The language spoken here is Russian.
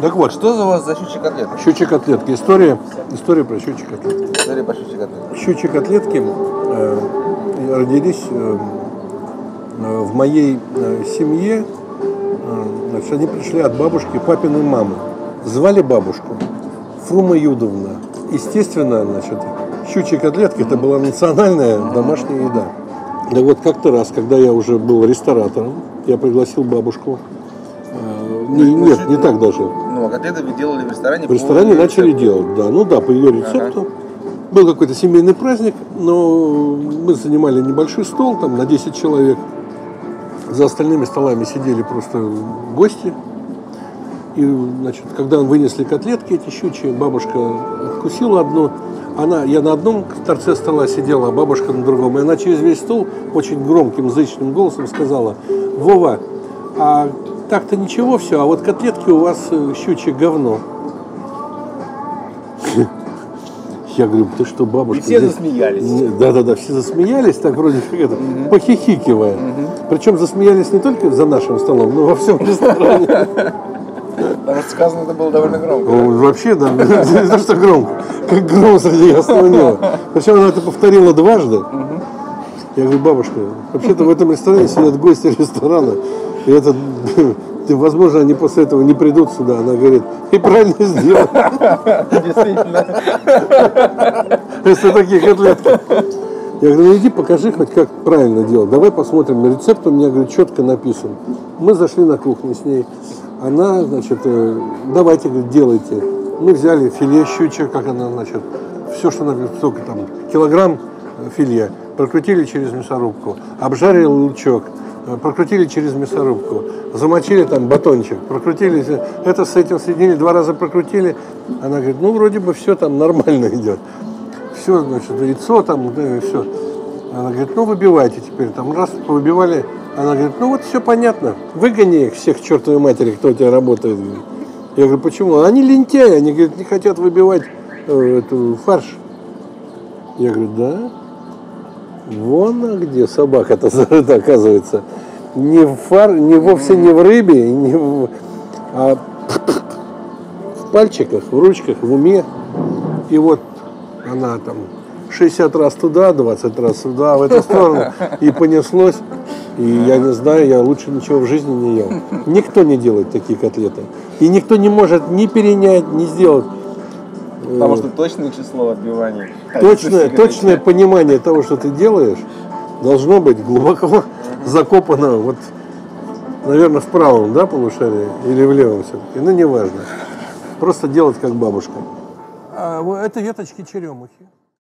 Так вот, что за у вас за щучьи котлетки? Щучьи котлетки. История про щучьи котлетки. История про щучьи котлетки. Щучьи котлетки родились в моей семье. Значит, они пришли от бабушки, папиной мамы. Звали бабушку Фрума Юдовна. Естественно, значит, щучьи котлетки это была национальная домашняя еда. Да вот как-то раз, когда я уже был ресторатором, я пригласил бабушку. Нет, не так даже. Ну, а котлеты вы делали в ресторане? В ресторане начали делать, да. Ну да, по ее рецепту. Был какой-то семейный праздник, но мы занимали небольшой стол, там на 10 человек. За остальными столами сидели просто гости. И, значит, когда вынесли котлетки эти щучьи, бабушка откусила одну. Я на одном торце стола сидела, а бабушка на другом. И она через весь стол очень громким, зычным голосом сказала: «Вова, а так-то ничего все, а вот котлетки у вас щучье говно». Я говорю: ты что, бабушка? И все засмеялись. Да, все засмеялись, так вроде как это, похихикивая. Причем засмеялись не только за нашим столом, но во всем ресторане. Потому что сказано это было довольно громко. Вообще, да, не то, что громко, как гром среди ясного неба. Причем она это повторила дважды. Я говорю: бабушка, вообще-то в этом ресторане сидят гости ресторана, и это, возможно, они после этого не придут сюда. Она говорит: и правильно сделал. Действительно. Если такие котлетки. Я говорю: ну иди покажи хоть как правильно делать. Давай посмотрим. Рецепт у меня, говорю, четко написан. Мы зашли на кухню с ней. Она, значит, давайте, говорит, делайте. Мы взяли филе щучье, как она, значит, все, что надо, сколько там, килограмм филе, прокрутили через мясорубку, обжарили лучок, прокрутили через мясорубку, замочили там батончик, прокрутили, это с этим соединили, 2 раза прокрутили. Она говорит: ну, вроде бы все там нормально идет. Все, значит, яйцо там, да, и все. Она говорит: ну, выбивайте теперь. Там раз повыбивали. Она говорит: ну, вот все понятно. Выгони их всех к чертовой матери, кто у тебя работает. Я говорю: почему? Они лентяи, они, говорит, не хотят выбивать эту фарш. Я говорю: да? Вон а где собака-то зарыта, оказывается. Не вовсе не в рыбе, а в пальчиках, в ручках, в уме. И вот она там 60 раз туда, 20 раз сюда, в эту сторону. И понеслось. И я не знаю, я лучше ничего в жизни не ел. Никто не делает такие котлеты. И никто не может ни перенять, ни сделать. Потому что точное число отбиваний. Точное понимание того, что ты делаешь, должно быть глубоко закопано, вот, наверное, в правом, да, полушарии или в левом все-таки. Ну, неважно. Просто делать как бабушка. Это веточки черемухи.